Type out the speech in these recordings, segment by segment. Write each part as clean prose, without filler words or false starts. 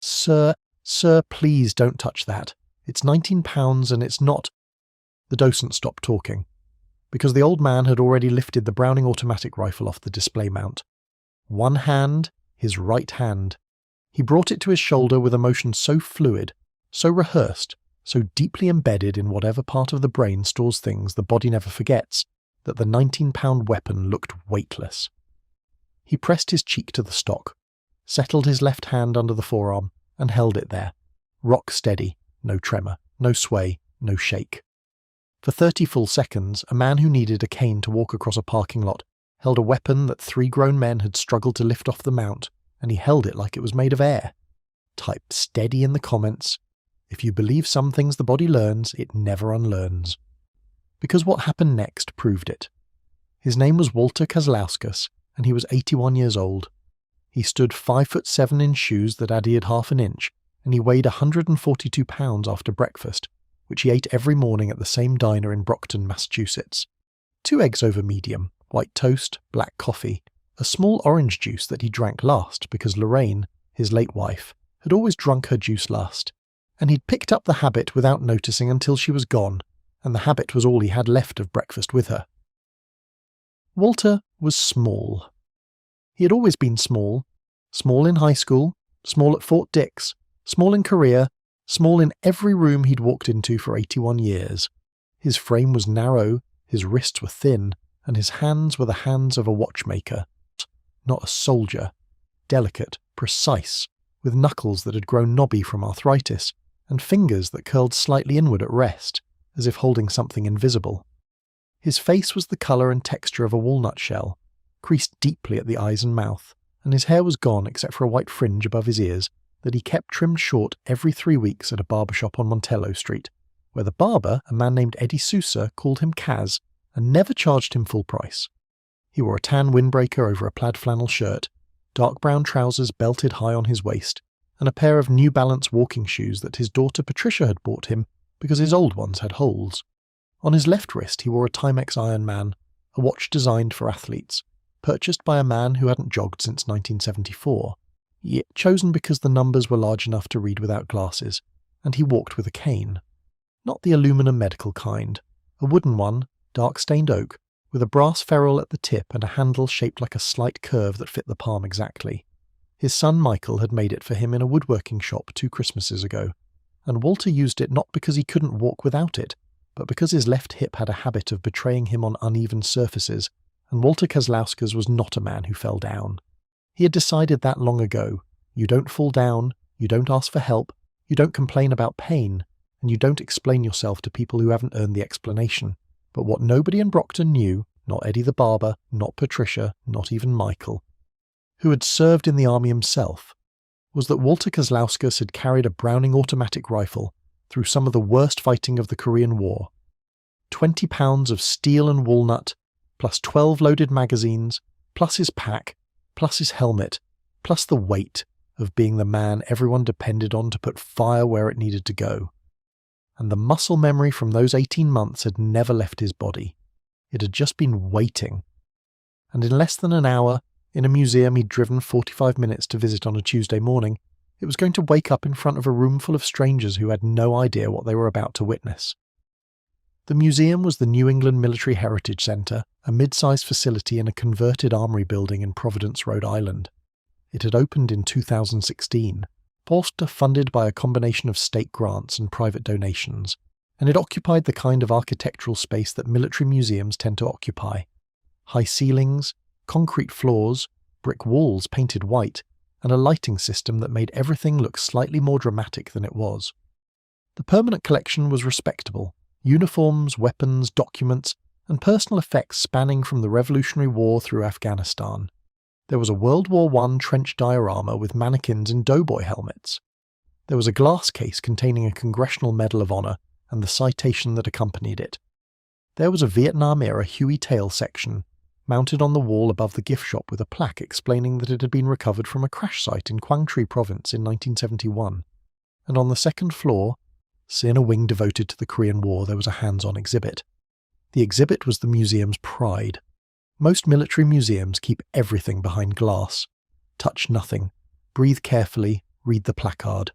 Sir, please don't touch that. It's £19 and it's not—" The docent stopped talking, because the old man had already lifted the Browning automatic rifle off the display mount. One hand, his right hand. He brought it to his shoulder with a motion so fluid, so rehearsed, so deeply embedded in whatever part of the brain stores things the body never forgets, that the £19 weapon looked weightless. He pressed his cheek to the stock, settled his left hand under the forearm, and held it there, rock steady, no tremor, no sway, no shake. For 30 full seconds, a man who needed a cane to walk across a parking lot held a weapon that 3 grown men had struggled to lift off the mount, and he held it like it was made of air. Type steady in the comments. If you believe some things the body learns, it never unlearns. Because what happened next proved it. His name was Walter Kozlauskas, and he was 81 years old. He stood 5'7" in shoes that adhered half an inch, and he weighed 142 pounds after breakfast, which he ate every morning at the same diner in Brockton, Massachusetts. 2 eggs over medium, white toast, black coffee, a small orange juice that he drank last because Lorraine, his late wife, had always drunk her juice last, and he'd picked up the habit without noticing until she was gone, and the habit was all he had left of breakfast with her. Walter was small. He had always been small. Small in high school, small at Fort Dix, small in Korea, small in every room he'd walked into for 81 years. His frame was narrow, his wrists were thin, and his hands were the hands of a watchmaker, not a soldier. Delicate, precise, with knuckles that had grown knobby from arthritis, and fingers that curled slightly inward at rest, as if holding something invisible. His face was the colour and texture of a walnut shell, creased deeply at the eyes and mouth, and his hair was gone except for a white fringe above his ears that he kept trimmed short every 3 weeks at a barber shop on Montello Street, where the barber, a man named Eddie Sousa, called him Kaz, and never charged him full price. He wore a tan windbreaker over a plaid flannel shirt, dark brown trousers belted high on his waist, and a pair of New Balance walking shoes that his daughter Patricia had bought him because his old ones had holes. On his left wrist he wore a Timex Ironman, a watch designed for athletes, purchased by a man who hadn't jogged since 1974, yet chosen because the numbers were large enough to read without glasses, and he walked with a cane. Not the aluminum medical kind, a wooden one, dark-stained oak, with a brass ferrule at the tip and a handle shaped like a slight curve that fit the palm exactly. His son Michael had made it for him in a woodworking shop 2 Christmases ago, and Walter used it not because he couldn't walk without it, but because his left hip had a habit of betraying him on uneven surfaces, and Walter Kozlauskas was not a man who fell down. He had decided that long ago. You don't fall down, you don't ask for help, you don't complain about pain, and you don't explain yourself to people who haven't earned the explanation. But what nobody in Brockton knew, not Eddie the barber, not Patricia, not even Michael, who had served in the army himself, was that Walter Kozlauskas had carried a Browning automatic rifle through some of the worst fighting of the Korean War. 20 pounds of steel and walnut, plus 12 loaded magazines, plus his pack, plus his helmet, plus the weight of being the man everyone depended on to put fire where it needed to go. And the muscle memory from those 18 months had never left his body. It had just been waiting. And in less than an hour, in a museum he'd driven 45 minutes to visit on a Tuesday morning, it was going to wake up in front of a room full of strangers who had no idea what they were about to witness. The museum was the New England Military Heritage Center, a mid-sized facility in a converted armory building in Providence, Rhode Island. It had opened in 2016, funded by a combination of state grants and private donations, and it occupied the kind of architectural space that military museums tend to occupy. High ceilings, concrete floors, brick walls painted white, and a lighting system that made everything look slightly more dramatic than it was. The permanent collection was respectable: uniforms, weapons, documents, and personal effects spanning from the Revolutionary War through Afghanistan. There was a World War I trench diorama with mannequins in doughboy helmets. There was a glass case containing a Congressional Medal of Honor and the citation that accompanied it. There was a Vietnam-era Huey Tail section, mounted on the wall above the gift shop with a plaque explaining that it had been recovered from a crash site in Quang Tri Province in 1971. And on the second floor, in a wing devoted to the Korean War, there was a hands-on exhibit. The exhibit was the museum's pride. Most military museums keep everything behind glass. Touch nothing, breathe carefully, read the placard.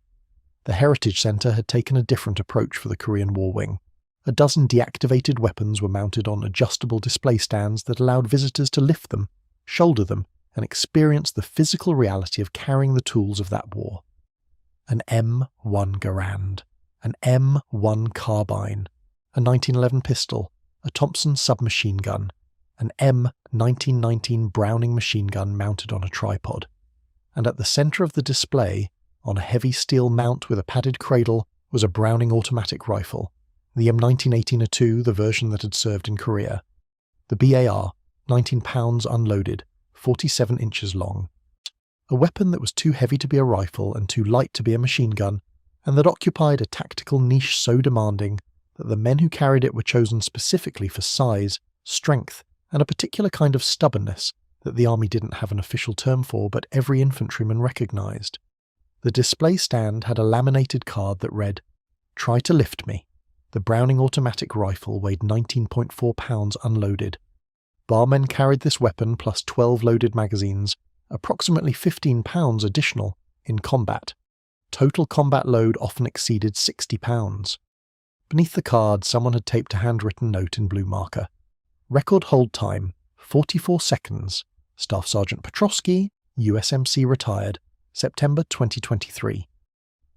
The Heritage Centre had taken a different approach for the Korean War Wing. A dozen deactivated weapons were mounted on adjustable display stands that allowed visitors to lift them, shoulder them, and experience the physical reality of carrying the tools of that war. An M1 Garand, an M1 carbine, a 1911 pistol, a Thompson submachine gun, an M1919 Browning machine gun mounted on a tripod. And at the centre of the display, on a heavy steel mount with a padded cradle, was a Browning automatic rifle, the M1918-2, the version that had served in Korea. The BAR, 19 pounds unloaded, 47 inches long. A weapon that was too heavy to be a rifle and too light to be a machine gun, and that occupied a tactical niche so demanding that the men who carried it were chosen specifically for size, strength, and a particular kind of stubbornness that the army didn't have an official term for but every infantryman recognised. The display stand had a laminated card that read, "Try to lift me." The Browning automatic rifle weighed 19.4 pounds unloaded. Barmen carried this weapon plus 12 loaded magazines, approximately 15 pounds additional, in combat. Total combat load often exceeded 60 pounds. Beneath the card, someone had taped a handwritten note in blue marker. Record hold time, 44 seconds. Staff Sergeant Petrosky, USMC retired, September 2023.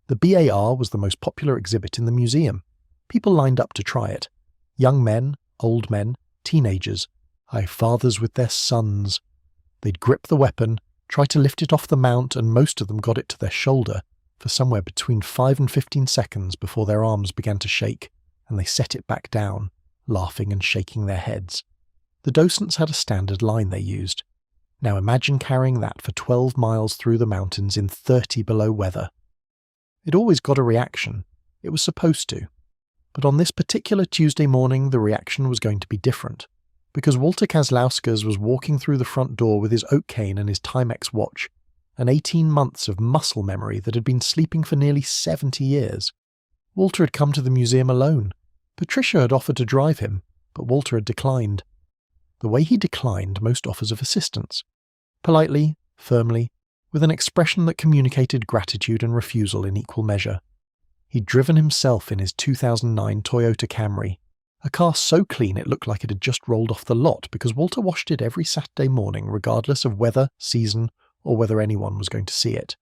The BAR was the most popular exhibit in the museum. People lined up to try it. Young men, old men, teenagers, fathers with their sons. They'd grip the weapon, try to lift it off the mount, and most of them got it to their shoulder for somewhere between 5 and 15 seconds before their arms began to shake, and they set it back down, laughing and shaking their heads. The docents had a standard line they used. Now imagine carrying that for 12 miles through the mountains in 30 below weather. It always got a reaction. It was supposed to. But on this particular Tuesday morning, the reaction was going to be different, because Walter Kozlowskis was walking through the front door with his oak cane and his Timex watch, and 18 months of muscle memory that had been sleeping for nearly 70 years. Walter had come to the museum alone. Patricia had offered to drive him, but Walter had declined. The way he declined most offers of assistance. Politely, firmly, with an expression that communicated gratitude and refusal in equal measure. He'd driven himself in his 2009 Toyota Camry, a car so clean it looked like it had just rolled off the lot because Walter washed it every Saturday morning regardless of weather, season, or whether anyone was going to see it.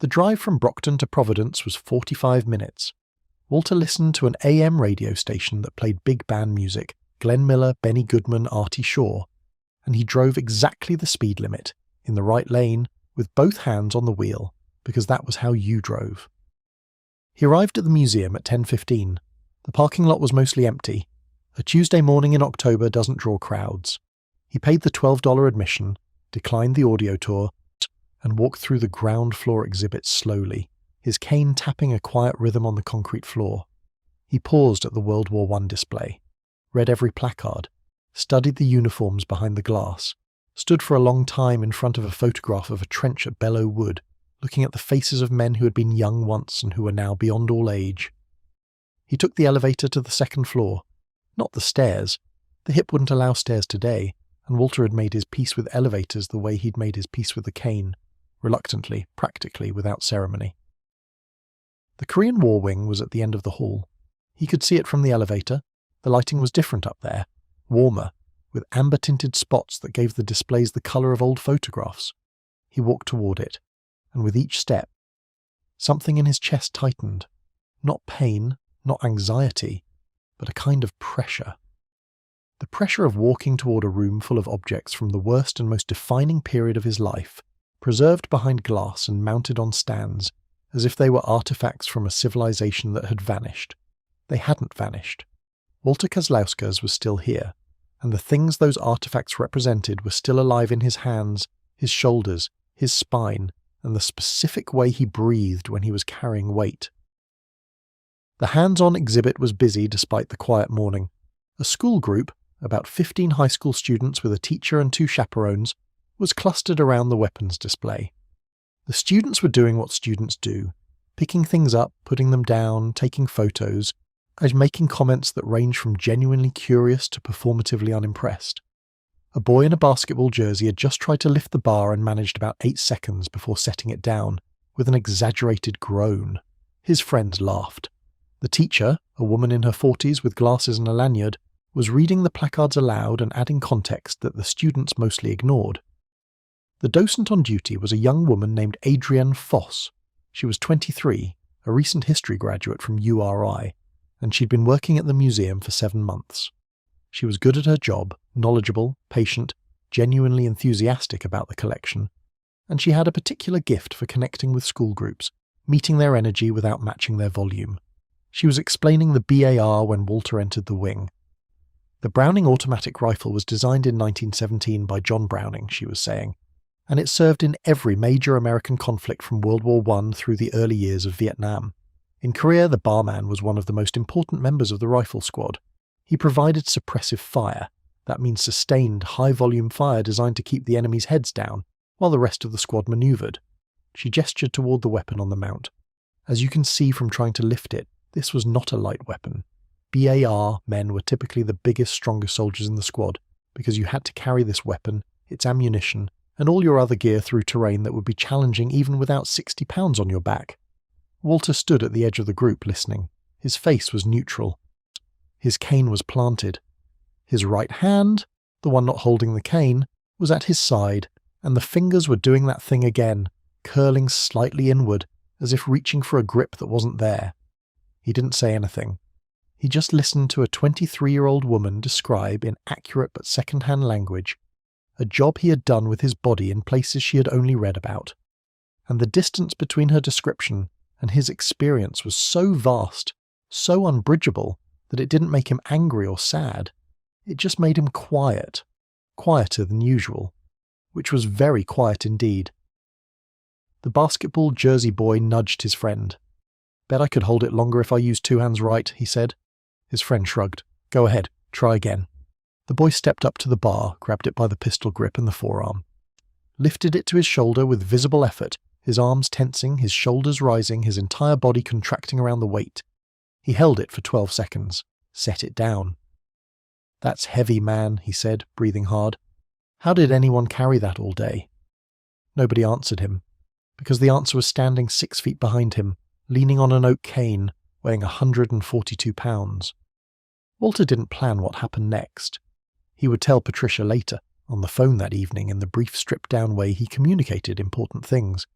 The drive from Brockton to Providence was 45 minutes. Walter listened to an AM radio station that played big band music, Glenn Miller, Benny Goodman, Artie Shaw, and he drove exactly the speed limit, in the right lane, with both hands on the wheel, because that was how you drove. He arrived at the museum at 10:15. The parking lot was mostly empty. A Tuesday morning in October doesn't draw crowds. He paid the $12 admission, declined the audio tour, and walked through the ground floor exhibit slowly, his cane tapping a quiet rhythm on the concrete floor. He paused at the World War I display, read every placard, studied the uniforms behind the glass, stood for a long time in front of a photograph of a trench at Belleau Wood, looking at the faces of men who had been young once and who were now beyond all age. He took the elevator to the second floor, not the stairs. The hip wouldn't allow stairs today, and Walter had made his peace with elevators the way he'd made his peace with the cane, reluctantly, practically, without ceremony. The Korean War Wing was at the end of the hall. He could see it from the elevator. The lighting was different up there, warmer, with amber-tinted spots that gave the displays the colour of old photographs. He walked toward it, and with each step, something in his chest tightened. Not pain, not anxiety, but a kind of pressure. The pressure of walking toward a room full of objects from the worst and most defining period of his life, preserved behind glass and mounted on stands, as if they were artifacts from a civilization that had vanished. They hadn't vanished. Walter Kozlowskis was still here, and the things those artifacts represented were still alive in his hands, his shoulders, his spine, and the specific way he breathed when he was carrying weight. The hands-on exhibit was busy despite the quiet morning. A school group, about 15 high school students with a teacher and 2 chaperones, was clustered around the weapons display. The students were doing what students do, picking things up, putting them down, taking photos, and making comments that range from genuinely curious to performatively unimpressed. A boy in a basketball jersey had just tried to lift the bar and managed about 8 seconds before setting it down, with an exaggerated groan. His friends laughed. The teacher, a woman in her 40s with glasses and a lanyard, was reading the placards aloud and adding context that the students mostly ignored. The docent on duty was a young woman named Adrienne Foss. She was 23, a recent history graduate from URI, and she'd been working at the museum for 7 months. She was good at her job, knowledgeable, patient, genuinely enthusiastic about the collection, and she had a particular gift for connecting with school groups, meeting their energy without matching their volume. She was explaining the BAR when Walter entered the wing. The Browning automatic rifle was designed in 1917 by John Browning, she was saying, and it served in every major American conflict from World War I through the early years of Vietnam. In Korea, the barman was one of the most important members of the rifle squad. He provided suppressive fire. That means sustained, high-volume fire designed to keep the enemy's heads down, while the rest of the squad manoeuvred. She gestured toward the weapon on the mount. As you can see from trying to lift it, this was not a light weapon. BAR men were typically the biggest, strongest soldiers in the squad, because you had to carry this weapon, its ammunition, and all your other gear through terrain that would be challenging even without 60 pounds on your back. Walter stood at the edge of the group listening. His face was neutral. His cane was planted. His right hand, the one not holding the cane, was at his side, and the fingers were doing that thing again, curling slightly inward, as if reaching for a grip that wasn't there. He didn't say anything. He just listened to a 23-year-old woman describe in accurate but second-hand language a job he had done with his body in places she had only read about. And the distance between her description and his experience was so vast, so unbridgeable, that it didn't make him angry or sad. It just made him quiet, quieter than usual, which was very quiet indeed. The basketball jersey boy nudged his friend. "Bet I could hold it longer if I used 2 hands right," he said. His friend shrugged. "Go ahead, try again." The boy stepped up to the bar, grabbed it by the pistol grip and the forearm, lifted it to his shoulder with visible effort, his arms tensing, his shoulders rising, his entire body contracting around the weight. He held it for 12 seconds, set it down. "That's heavy, man," he said, breathing hard. "How did anyone carry that all day?" Nobody answered him, because the answer was standing 6 feet behind him, leaning on an oak cane, weighing 142 pounds. Walter didn't plan what happened next. He would tell Patricia later, on the phone that evening in the brief stripped-down way he communicated important things,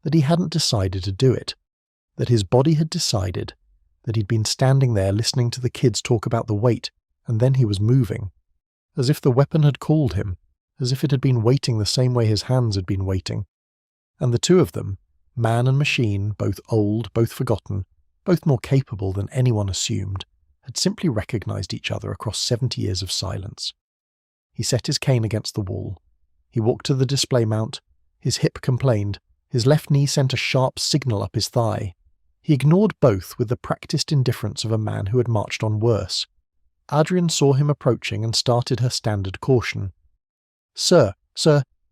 that he hadn't decided to do it, that his body had decided, that he'd been standing there listening to the kids talk about the weight, and then he was moving, as if the weapon had called him, as if it had been waiting the same way his hands had been waiting. And the two of them, man and machine, both old, both forgotten, both more capable than anyone assumed, had simply recognized each other across 70 years of silence. He set his cane against the wall. He walked to the display mount. His hip complained. His left knee sent a sharp signal up his thigh. He ignored both with the practiced indifference of a man who had marched on worse. Adrian saw him approaching and started her standard caution. Sir,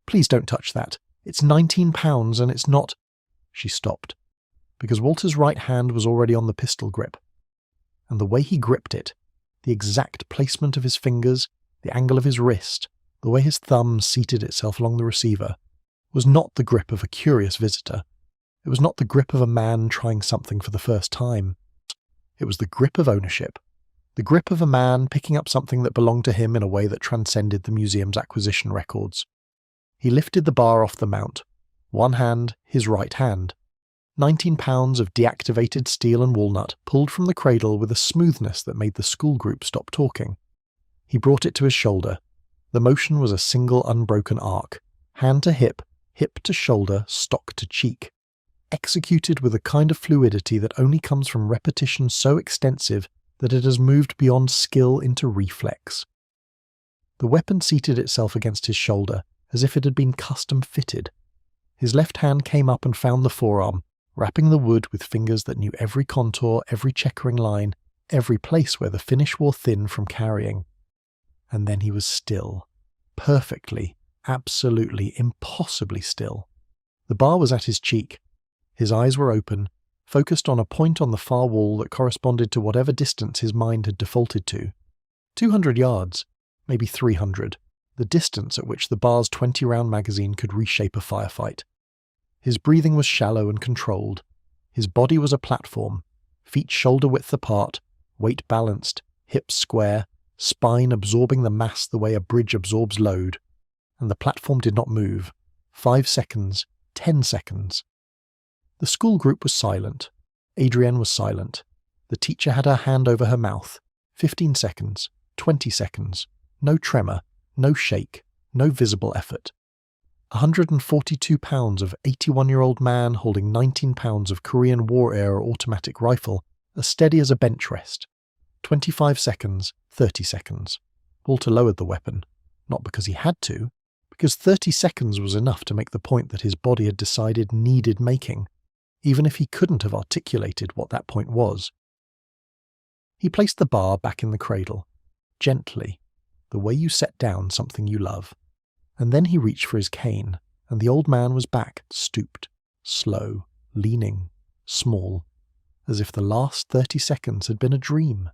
please don't touch that. It's 19 pounds and it's not—" She stopped, because Walter's right hand was already on the pistol grip. And the way he gripped it, the exact placement of his fingers, the angle of his wrist, the way his thumb seated itself along the receiver, was not the grip of a curious visitor. It was not the grip of a man trying something for the first time. It was the grip of ownership. The grip of a man picking up something that belonged to him in a way that transcended the museum's acquisition records. He lifted the bar off the mount. One hand, his right hand. 19 pounds of deactivated steel and walnut pulled from the cradle with a smoothness that made the school group stop talking. He brought it to his shoulder. The motion was a single unbroken arc, hand to hip to shoulder, stock to cheek, executed with a kind of fluidity that only comes from repetition so extensive that it has moved beyond skill into reflex. The weapon seated itself against his shoulder as if it had been custom fitted. His left hand came up and found the forearm, wrapping the wood with fingers that knew every contour, every checkering line, every place where the finish wore thin from carrying. And then he was still. Perfectly, absolutely, impossibly still. The bar was at his cheek. His eyes were open, focused on a point on the far wall that corresponded to whatever distance his mind had defaulted to. 200 yards, maybe 300, the distance at which the bar's 20-round magazine could reshape a firefight. His breathing was shallow and controlled. His body was a platform, feet shoulder-width apart, weight balanced, hips square, spine absorbing the mass the way a bridge absorbs load. And the platform did not move. 5 seconds, 10 seconds. The school group was silent. Adrienne was silent. The teacher had her hand over her mouth. 15 seconds, 20 seconds. No tremor, no shake, no visible effort. 142 pounds of 81-year-old man holding 19 pounds of Korean War-era automatic rifle, as steady as a bench rest. 25 seconds, 30 seconds. Walter lowered the weapon, not because he had to, because 30 seconds was enough to make the point that his body had decided needed making, even if he couldn't have articulated what that point was. He placed the bar back in the cradle, gently, the way you set down something you love. And then he reached for his cane, and the old man was back, stooped, slow, leaning, small, as if the last 30 seconds had been a dream,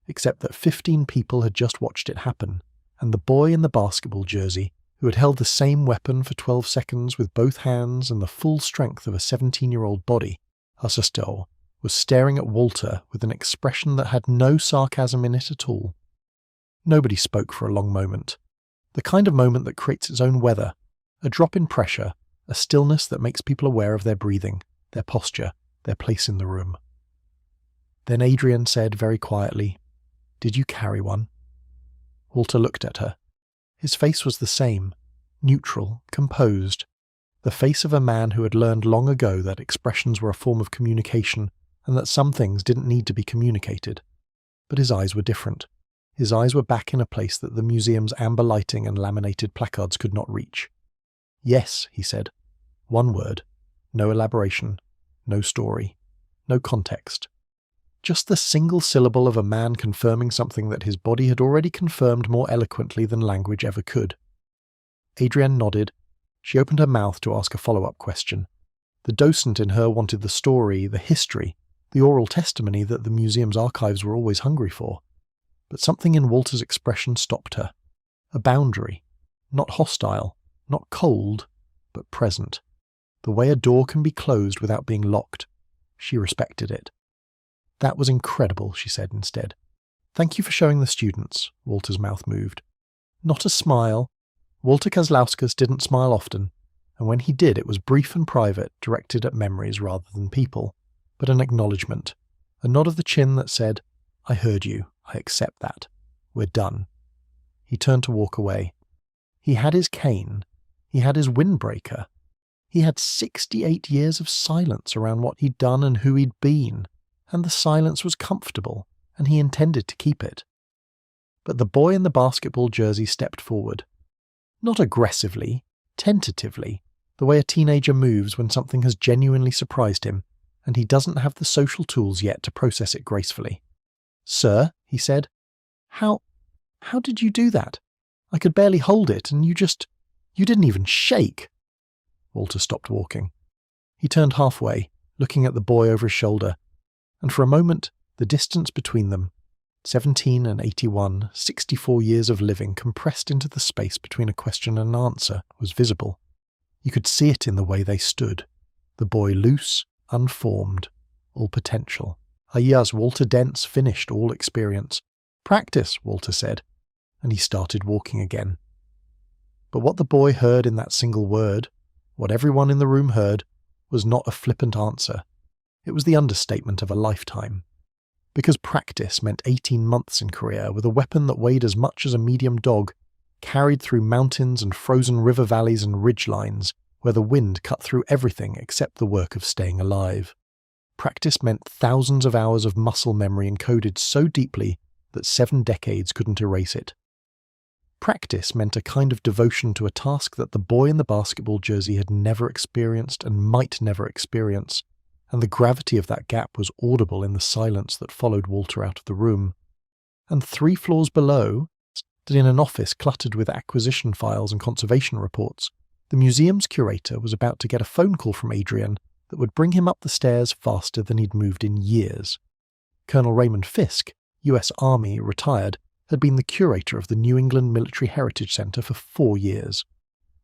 except that 15 people had just watched it happen, and the boy in the basketball jersey, who had held the same weapon for 12 seconds with both hands and the full strength of a 17-year-old body, Asastel, was staring at Walter with an expression that had no sarcasm in it at all. Nobody spoke for a long moment. The kind of moment that creates its own weather, a drop in pressure, a stillness that makes people aware of their breathing, their posture, their place in the room. Then Adrienne said very quietly, "Did you carry one?" Walter looked at her. His face was the same, neutral, composed, the face of a man who had learned long ago that expressions were a form of communication and that some things didn't need to be communicated. But his eyes were different. His eyes were back in a place that the museum's amber lighting and laminated placards could not reach. "Yes," he said. One word. No elaboration. No story. No context. Just the single syllable of a man confirming something that his body had already confirmed more eloquently than language ever could. Adrienne nodded. She opened her mouth to ask a follow-up question. The docent in her wanted the story, the history, the oral testimony that the museum's archives were always hungry for. But something in Walter's expression stopped her. A boundary. Not hostile, not cold, but present. The way a door can be closed without being locked. She respected it. "That was incredible," she said instead. "Thank you for showing the students." Walter's mouth moved. Not a smile. Walter Kozlauskas didn't smile often, and when he did it was brief and private, directed at memories rather than people, but an acknowledgement, a nod of the chin that said, "I heard you. I accept that. We're done." He turned to walk away. He had his cane. He had his windbreaker. He had 68 years of silence around what he'd done and who he'd been, and the silence was comfortable, and he intended to keep it. But the boy in the basketball jersey stepped forward. Not aggressively, tentatively, the way a teenager moves when something has genuinely surprised him, and he doesn't have the social tools yet to process it gracefully. "Sir," he said, How did you do that? I could barely hold it, and you didn't even shake." Walter stopped walking. He turned halfway, looking at the boy over his shoulder, and for a moment, the distance between them, 17 and 81, 64 years of living compressed into the space between a question and an answer, was visible. You could see it in the way they stood. The boy loose, unformed, all potential. Yes, Walter Dent's finished all experience. "Practice," Walter said, and he started walking again. But what the boy heard in that single word, what everyone in the room heard, was not a flippant answer. It was the understatement of a lifetime. Because practice meant 18 months in Korea with a weapon that weighed as much as a medium dog, carried through mountains and frozen river valleys and ridge lines, where the wind cut through everything except the work of staying alive. Practice meant thousands of hours of muscle memory encoded so deeply that 7 decades couldn't erase it. Practice meant a kind of devotion to a task that the boy in the basketball jersey had never experienced and might never experience, and the gravity of that gap was audible in the silence that followed Walter out of the room. And 3 floors below, that in an office cluttered with acquisition files and conservation reports, the museum's curator was about to get a phone call from Adrienne that would bring him up the stairs faster than he'd moved in years. Colonel Raymond Fisk, US Army, retired, had been the curator of the New England Military Heritage Center for 4 years.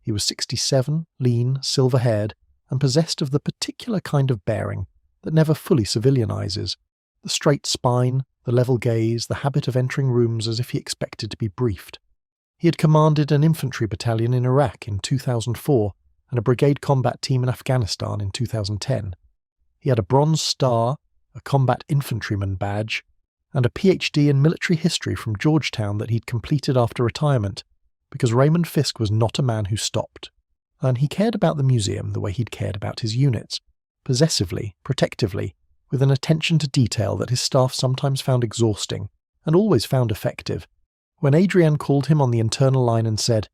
He was 67, lean, silver-haired, and possessed of the particular kind of bearing that never fully civilianizes, the straight spine, the level gaze, the habit of entering rooms as if he expected to be briefed. He had commanded an infantry battalion in Iraq in 2004 and a brigade combat team in Afghanistan in 2010. He had a Bronze Star, a combat infantryman badge, and a PhD in military history from Georgetown that he'd completed after retirement, because Raymond Fisk was not a man who stopped. And he cared about the museum the way he'd cared about his units, possessively, protectively, with an attention to detail that his staff sometimes found exhausting, and always found effective. When Adrienne called him on the internal line and said,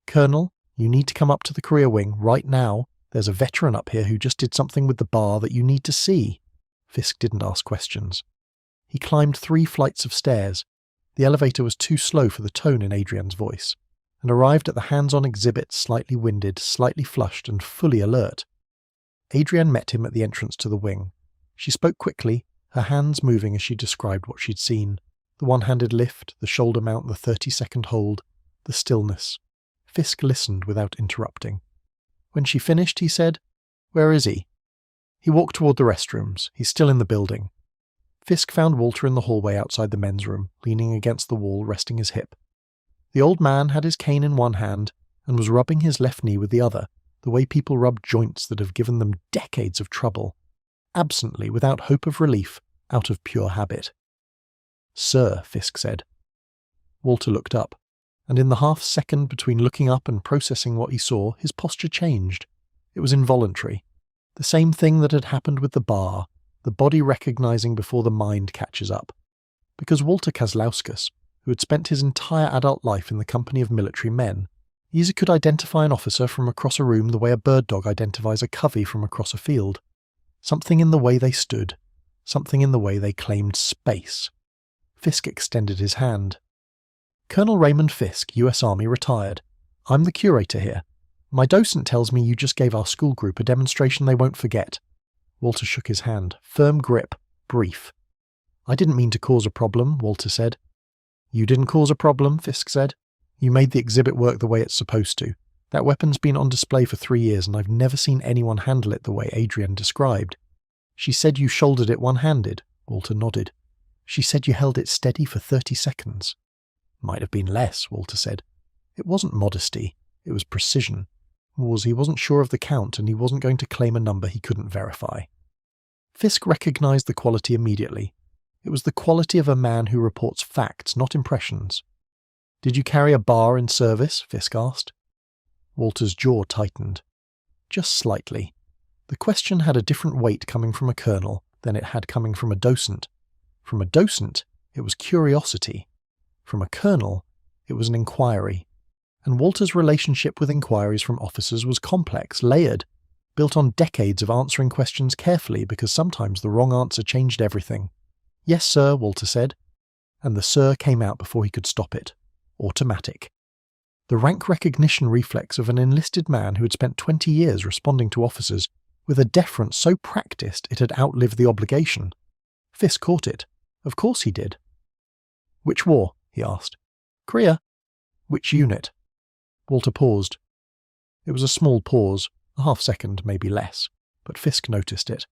"Colonel, you need to come up to the career wing right now. There's a veteran up here who just did something with the bar that you need to see," Fisk didn't ask questions. He climbed 3 flights of stairs. The elevator was too slow for the tone in Adrienne's voice, and arrived at the hands-on exhibit slightly winded, slightly flushed, and fully alert. Adrienne met him at the entrance to the wing. She spoke quickly, her hands moving as she described what she'd seen. The one-handed lift, the shoulder mount, the 30-second hold, the stillness. Fisk listened without interrupting. When she finished, he said, "Where is he?" He walked toward the restrooms. He's still in the building. Fisk found Walter in the hallway outside the men's room, leaning against the wall, resting his hip. The old man had his cane in one hand and was rubbing his left knee with the other, the way people rub joints that have given them decades of trouble, absently, without hope of relief, out of pure habit. "Sir," Fisk said. Walter looked up, and in the half-second between looking up and processing what he saw, his posture changed. It was involuntary. The same thing that had happened with the bar, the body recognizing before the mind catches up. Because Walter Kazlauskas, who had spent his entire adult life in the company of military men, easily could identify an officer from across a room the way a bird dog identifies a covey from across a field. Something in the way they stood, something in the way they claimed space. Fisk extended his hand. "Colonel Raymond Fisk, U.S. Army, retired. I'm the curator here. My docent tells me you just gave our school group a demonstration they won't forget." Walter shook his hand. Firm grip, brief. "I didn't mean to cause a problem," Walter said. "You didn't cause a problem," Fisk said. "You made the exhibit work the way it's supposed to. That weapon's been on display for 3 years and I've never seen anyone handle it the way Adrienne described." "She said you shouldered it one-handed," Walter nodded. "She said you held it steady for 30 seconds. "Might have been less," Walter said. It wasn't modesty, it was precision. He wasn't sure of the count and he wasn't going to claim a number he couldn't verify. Fisk recognized the quality immediately. It was the quality of a man who reports facts, not impressions. "Did you carry a bar in service?" Fisk asked. Walter's jaw tightened. Just slightly. The question had a different weight coming from a colonel than it had coming from a docent. From a docent, it was curiosity. From a colonel, it was an inquiry. And Walter's relationship with inquiries from officers was complex, layered, built on decades of answering questions carefully because sometimes the wrong answer changed everything. "Yes, sir," Walter said. And the sir came out before he could stop it. Automatic. The rank recognition reflex of an enlisted man who had spent 20 years responding to officers with a deference so practiced it had outlived the obligation. Fisk caught it. Of course he did. "Which war?" he asked. "Korea." "Which unit?" Walter paused. It was a small pause, a half-second, maybe less, but Fisk noticed it.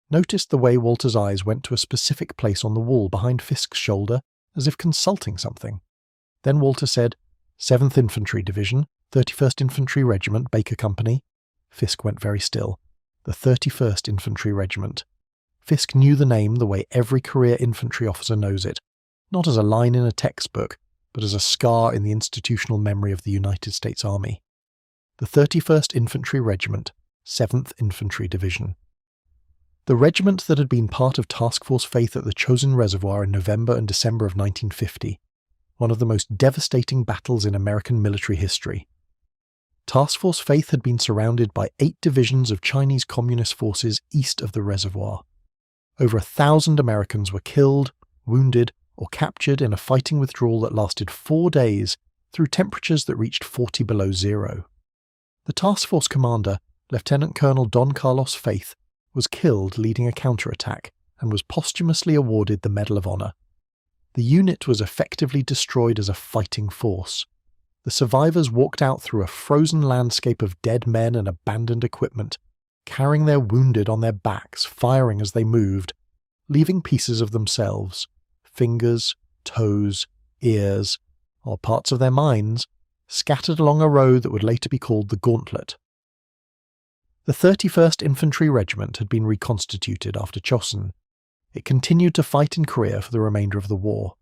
Noticed the way Walter's eyes went to a specific place on the wall behind Fisk's shoulder, as if consulting something. Then Walter said, 7th Infantry Division, 31st Infantry Regiment, Baker Company. Fisk went very still. The 31st Infantry Regiment. Fisk knew the name the way every career infantry officer knows it, not as a line in a textbook, but as a scar in the institutional memory of the United States Army. The 31st Infantry Regiment, 7th Infantry Division. The regiment that had been part of Task Force Faith at the Chosin Reservoir in November and December of 1950, one of the most devastating battles in American military history. Task Force Faith had been surrounded by 8 divisions of Chinese Communist forces east of the reservoir. Over 1,000 Americans were killed, wounded, or captured in a fighting withdrawal that lasted 4 days through temperatures that reached 40 below zero. The task force commander, Lieutenant Colonel Don Carlos Faith, was killed leading a counterattack and was posthumously awarded the Medal of Honor. The unit was effectively destroyed as a fighting force. The survivors walked out through a frozen landscape of dead men and abandoned equipment, carrying their wounded on their backs, firing as they moved, leaving pieces of themselves, fingers, toes, ears, or parts of their minds, scattered along a road that would later be called the Gauntlet. The 31st Infantry Regiment had been reconstituted after Chosin. It continued to fight in Korea for the remainder of the war,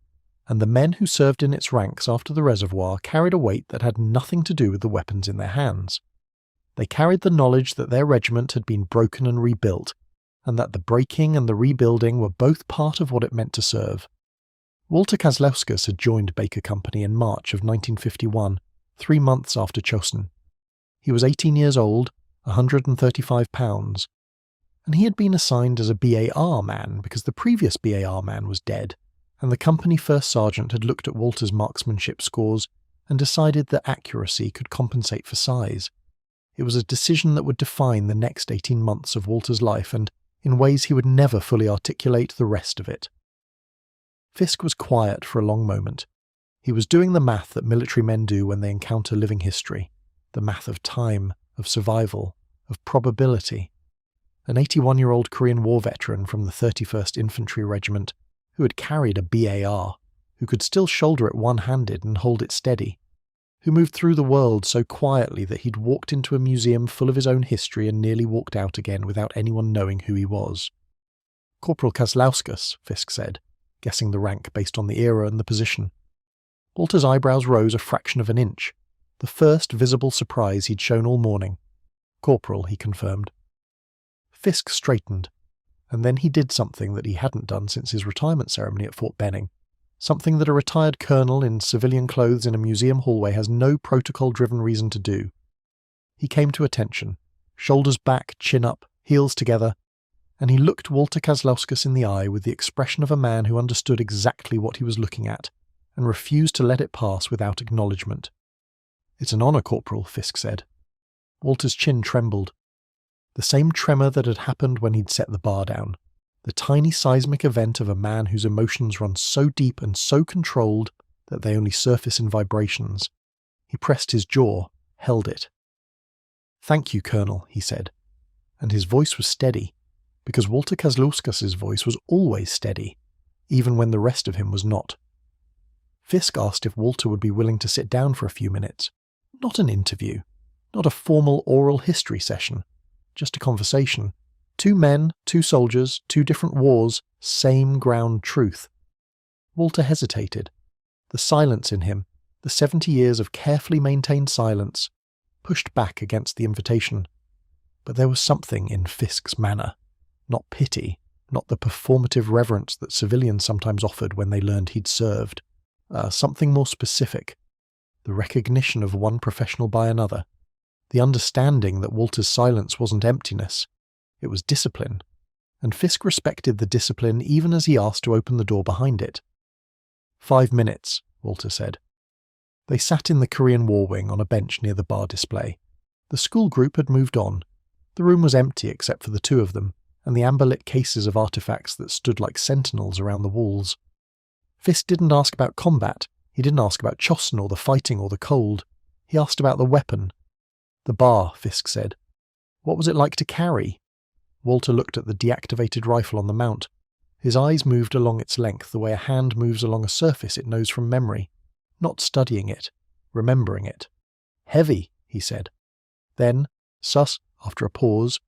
and the men who served in its ranks after the reservoir carried a weight that had nothing to do with the weapons in their hands. They carried the knowledge that their regiment had been broken and rebuilt, and that the breaking and the rebuilding were both part of what it meant to serve. Walter Kazlauskas had joined Baker Company in March of 1951, 3 months after Chosin. He was 18 years old, 135 pounds, and he had been assigned as a BAR man because the previous BAR man was dead, and the company first sergeant had looked at Walter's marksmanship scores and decided that accuracy could compensate for size. It was a decision that would define the next 18 months of Walter's life, and in ways he would never fully articulate the rest of it. Fisk was quiet for a long moment. He was doing the math that military men do when they encounter living history, the math of time, of survival, of probability. An 81-year-old Korean War veteran from the 31st Infantry Regiment, who had carried a BAR, who could still shoulder it one-handed and hold it steady, who moved through the world so quietly that he'd walked into a museum full of his own history and nearly walked out again without anyone knowing who he was. Corporal Kazlauskas, Fisk said, guessing the rank based on the era and the position. Walter's eyebrows rose a fraction of an inch, the first visible surprise he'd shown all morning. Corporal, he confirmed. Fisk straightened, and then he did something that he hadn't done since his retirement ceremony at Fort Benning, something that a retired colonel in civilian clothes in a museum hallway has no protocol-driven reason to do. He came to attention, shoulders back, chin up, heels together, and he looked Walter Kazlauskas in the eye with the expression of a man who understood exactly what he was looking at, and refused to let it pass without acknowledgement. "It's an honour, Corporal," Fisk said. Walter's chin trembled. The same tremor that had happened when he'd set the bar down. The tiny seismic event of a man whose emotions run so deep and so controlled that they only surface in vibrations. He pressed his jaw, held it. "Thank you, Colonel," he said. And his voice was steady, because Walter Kazlauskas' voice was always steady, even when the rest of him was not. Fisk asked if Walter would be willing to sit down for a few minutes. Not an interview, not a formal oral history session, just a conversation. 2 men, 2 soldiers, 2 different wars, same ground truth. Walter hesitated. The silence in him, the 70 years of carefully maintained silence, pushed back against the invitation. But there was something in Fisk's manner. Not pity, not the performative reverence that civilians sometimes offered when they learned he'd served. Something more specific. The recognition of one professional by another. The understanding that Walter's silence wasn't emptiness. It was discipline. And Fisk respected the discipline even as he asked to open the door behind it. 5 minutes, Walter said. They sat in the Korean War Wing on a bench near the bar display. The school group had moved on. The room was empty except for the 2 of them, and the amber-lit cases of artifacts that stood like sentinels around the walls. Fisk didn't ask about combat. He didn't ask about Chosin or the fighting or the cold. He asked about the weapon. "The bar," Fisk said. "What was it like to carry?" Walter looked at the deactivated rifle on the mount. His eyes moved along its length the way a hand moves along a surface it knows from memory, not studying it, remembering it. "Heavy," he said. Then, after a pause,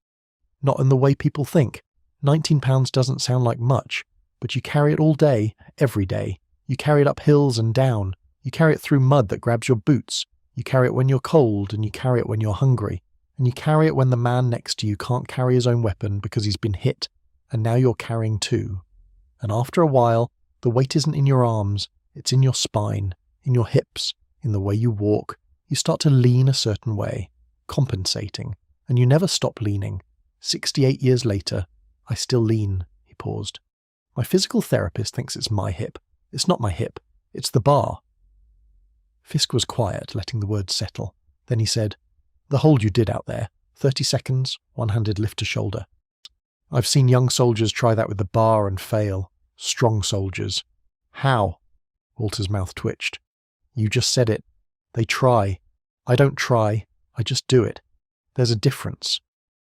"Not in the way people think. 19 pounds doesn't sound like much, but you carry it all day, every day. You carry it up hills and down. You carry it through mud that grabs your boots. You carry it when you're cold, and you carry it when you're hungry. And you carry it when the man next to you can't carry his own weapon because he's been hit, and now you're carrying 2. And after a while, the weight isn't in your arms, it's in your spine, in your hips, in the way you walk. You start to lean a certain way, compensating, and you never stop leaning. 68 years later, I still lean," he paused. "My physical therapist thinks it's my hip. It's not my hip, it's the bar." Fisk was quiet, letting the words settle. Then he said, "The hold you did out there, 30 seconds, one-handed lift to shoulder. I've seen young soldiers try that with the bar and fail. Strong soldiers." "How?" Walter's mouth twitched. "You just said it. They try. I don't try. I just do it. There's a difference."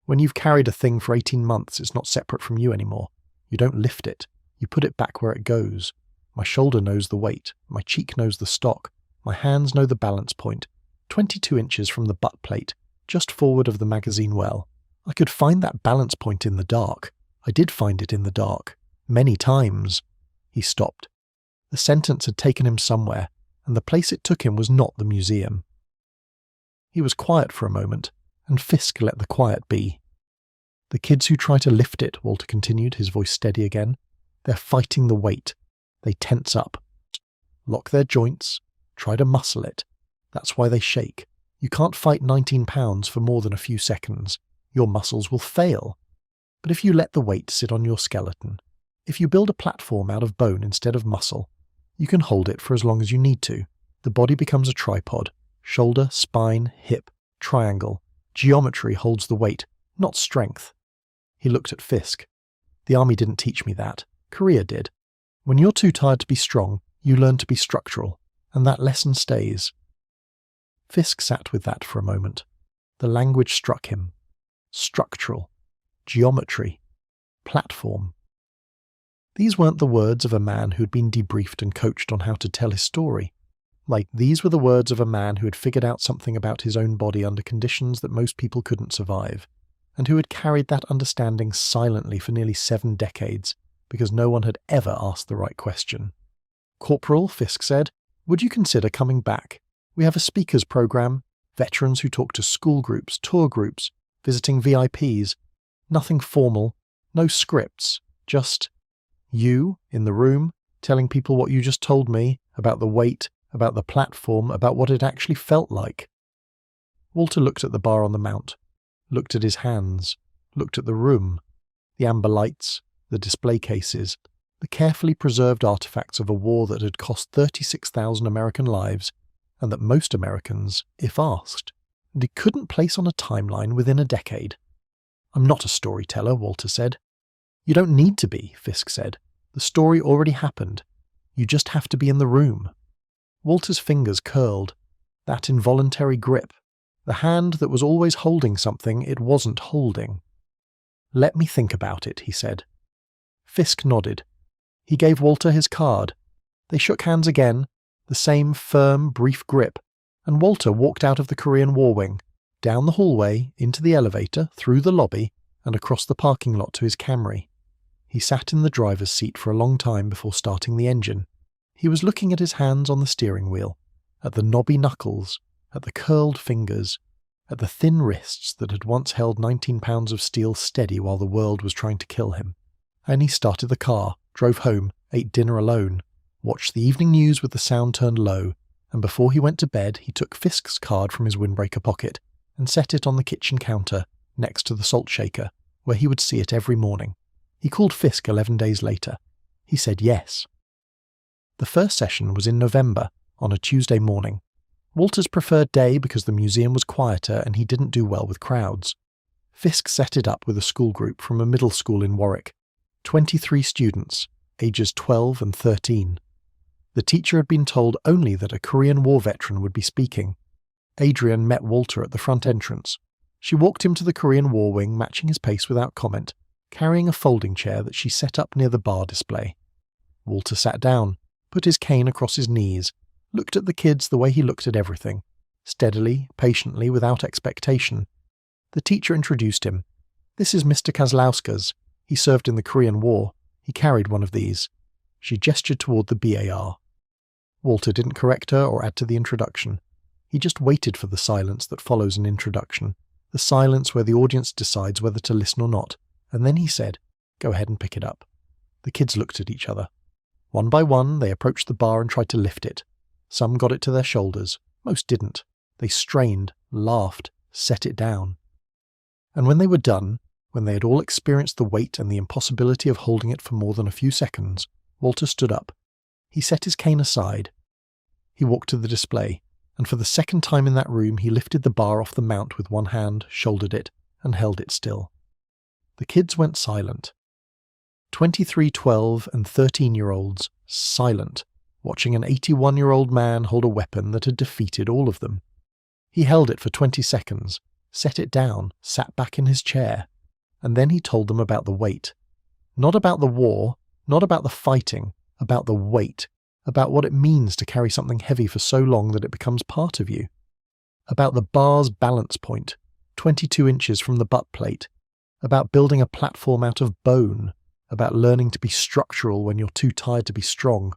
When you've carried a thing for 18 months, it's not separate from you anymore. You don't lift it. You put it back where it goes. My shoulder knows the weight. My cheek knows the stock. My hands know the balance point. 22 inches from the butt plate, just forward of the magazine well. I could find that balance point in the dark. I did find it in the dark. Many times. He stopped. The sentence had taken him somewhere, and the place it took him was not the museum. He was quiet for a moment, and Fisk let the quiet be. The kids who try to lift it, Walter continued, his voice steady again, they're fighting the weight. They tense up, lock their joints, try to muscle it. That's why they shake. You can't fight 19 pounds for more than a few seconds. Your muscles will fail. But if you let the weight sit on your skeleton, if you build a platform out of bone instead of muscle, you can hold it for as long as you need to. The body becomes a tripod. Shoulder, spine, hip, triangle. Geometry holds the weight, not strength. He looked at Fisk. The army didn't teach me that. Korea did. When you're too tired to be strong, you learn to be structural, and that lesson stays. Fisk sat with that for a moment. The language struck him. Structural. Geometry. Platform. These weren't the words of a man who'd been debriefed and coached on how to tell his story. These were the words of a man who had figured out something about his own body under conditions that most people couldn't survive, and who had carried that understanding silently for nearly 7 decades, because no one had ever asked the right question. "Corporal," Fisk said, "would you consider coming back? We have a speakers program, veterans who talk to school groups, tour groups, visiting VIPs. Nothing formal, no scripts, just you in the room telling people what you just told me about the weight, about the platform, about what it actually felt like." Walter looked at the bar on the mount, looked at his hands, looked at the room, the amber lights, the display cases, the carefully preserved artifacts of a war that had cost 36,000 American lives, and that most Americans, if asked, and he couldn't place on a timeline within a decade. "I'm not a storyteller," Walter said. "You don't need to be," Fisk said. "The story already happened. You just have to be in the room." Walter's fingers curled. That involuntary grip. The hand that was always holding something it wasn't holding. "Let me think about it," he said. Fisk nodded. He gave Walter his card. They shook hands again, the same firm, brief grip, and Walter walked out of the Korean War Wing, down the hallway, into the elevator, through the lobby, and across the parking lot to his Camry. He sat in the driver's seat for a long time before starting the engine. He was looking at his hands on the steering wheel, at the knobby knuckles, at the curled fingers, at the thin wrists that had once held 19 pounds of steel steady while the world was trying to kill him. And he started the car, drove home, ate dinner alone, watched the evening news with the sound turned low, and before he went to bed he took Fisk's card from his windbreaker pocket and set it on the kitchen counter next to the salt shaker, where he would see it every morning. He called Fisk 11 days later. He said yes. The first session was in November, on a Tuesday morning. Walter's preferred day because the museum was quieter and he didn't do well with crowds. Fisk set it up with a school group from a middle school in Warwick. 23 students, ages 12 and 13. The teacher had been told only that a Korean War veteran would be speaking. Adrian met Walter at the front entrance. She walked him to the Korean War Wing, matching his pace without comment, carrying a folding chair that she set up near the bar display. Walter sat down, put his cane across his knees, looked at the kids the way he looked at everything, steadily, patiently, without expectation. The teacher introduced him. "This is Mr. Kozlowska's. He served in the Korean War. He carried one of these." She gestured toward the BAR. Walter didn't correct her or add to the introduction. He just waited for the silence that follows an introduction, the silence where the audience decides whether to listen or not, and then he said, "Go ahead and pick it up." The kids looked at each other. One by one, they approached the bar and tried to lift it. Some got it to their shoulders. Most didn't. They strained, laughed, set it down. And when they were done, when they had all experienced the weight and the impossibility of holding it for more than a few seconds, Walter stood up. He set his cane aside. He walked to the display, and for the second time in that room he lifted the bar off the mount with one hand, shouldered it, and held it still. The kids went silent. 23 12 and 13-year-olds, silent, watching an 81-year-old man hold a weapon that had defeated all of them. He held it for 20 seconds, set it down, sat back in his chair, and then he told them about the weight. Not about the war, not about the fighting, about the weight, about what it means to carry something heavy for so long that it becomes part of you. About the bar's balance point, 22 inches from the butt plate, about building a platform out of bone, about learning to be structural when you're too tired to be strong.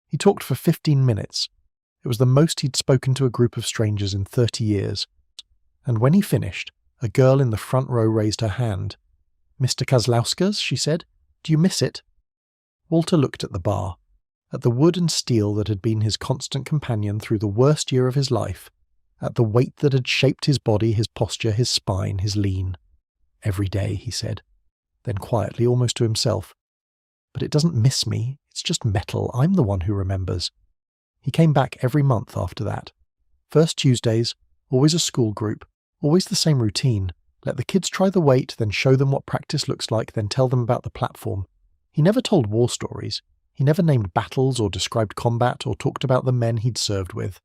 He talked for 15 minutes. It was the most he'd spoken to a group of strangers in 30 years. And when he finished, a girl in the front row raised her hand. "Mr. Kozlauskas," she said, "do you miss it?" Walter looked at the bar, at the wood and steel that had been his constant companion through the worst year of his life, at the weight that had shaped his body, his posture, his spine, his lean. "Every day," he said. Then quietly, almost to himself, "But it doesn't miss me, it's just metal, I'm the one who remembers." He came back every month after that. First Tuesdays, always a school group, always the same routine. Let the kids try the weight, then show them what practice looks like, then tell them about the platform. He never told war stories. He never named battles or described combat or talked about the men he'd served with.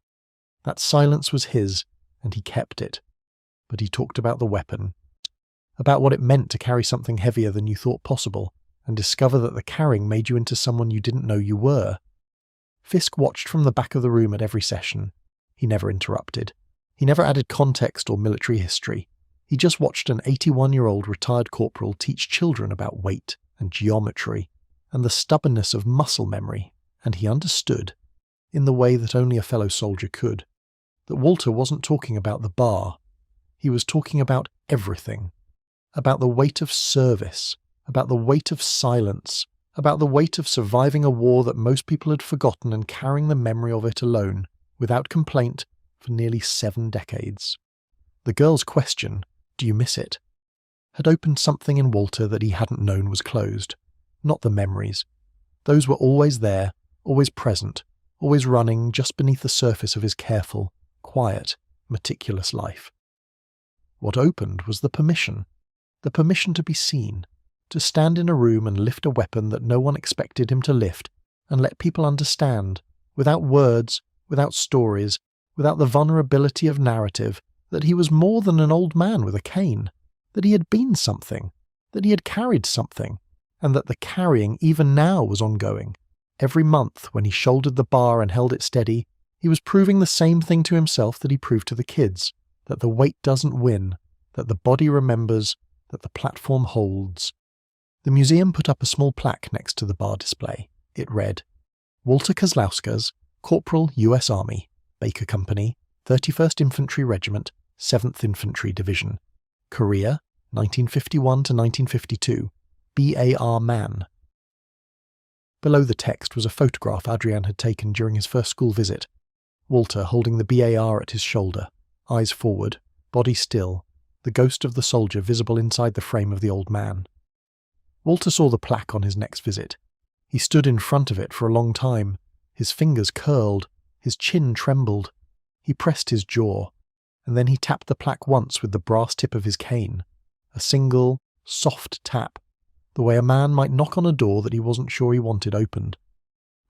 That silence was his, and he kept it. But he talked about the weapon, about what it meant to carry something heavier than you thought possible, and discover that the carrying made you into someone you didn't know you were. Fisk watched from the back of the room at every session. He never interrupted. He never added context or military history. He just watched an 81-year-old retired corporal teach children about weight and geometry and the stubbornness of muscle memory, and he understood, in the way that only a fellow soldier could, that Walter wasn't talking about the bar. He was talking about everything. About the weight of service, about the weight of silence, about the weight of surviving a war that most people had forgotten and carrying the memory of it alone, without complaint, for nearly 7 decades. The girl's question, "Do you miss it?" had opened something in Walter that he hadn't known was closed. Not the memories. Those were always there, always present, always running just beneath the surface of his careful, quiet, meticulous life. What opened was the permission to be seen, to stand in a room and lift a weapon that no one expected him to lift, and let people understand, without words, without stories, without the vulnerability of narrative, that he was more than an old man with a cane, that he had been something, that he had carried something, and that the carrying even now was ongoing. Every month, when he shouldered the bar and held it steady, he was proving the same thing to himself that he proved to the kids, that the weight doesn't win, that the body remembers, that the platform holds. The museum put up a small plaque next to the bar display. It read, "Walter Kozlauskas, Corporal, U.S. Army, Baker Company, 31st Infantry Regiment, 7th Infantry Division. Korea, 1951 to 1952. BAR man." Below the text was a photograph Adrian had taken during his first school visit. Walter holding the BAR at his shoulder, eyes forward, body still, the ghost of the soldier visible inside the frame of the old man. Walter saw the plaque on his next visit. He stood in front of it for a long time. His fingers curled, his chin trembled. He pressed his jaw, and then he tapped the plaque once with the brass tip of his cane. A single, soft tap, the way a man might knock on a door that he wasn't sure he wanted opened,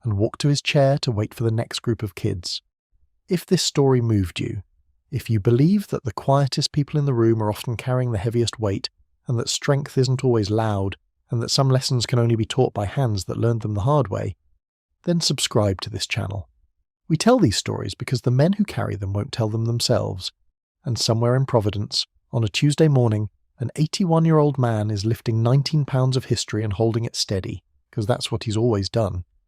and walk to his chair to wait for the next group of kids. If this story moved you, if you believe that the quietest people in the room are often carrying the heaviest weight, and that strength isn't always loud, and that some lessons can only be taught by hands that learned them the hard way, then subscribe to this channel. We tell these stories because the men who carry them won't tell them themselves, and somewhere in Providence, on a Tuesday morning, an 81-year-old man is lifting 19 pounds of history and holding it steady, because that's what he's always done.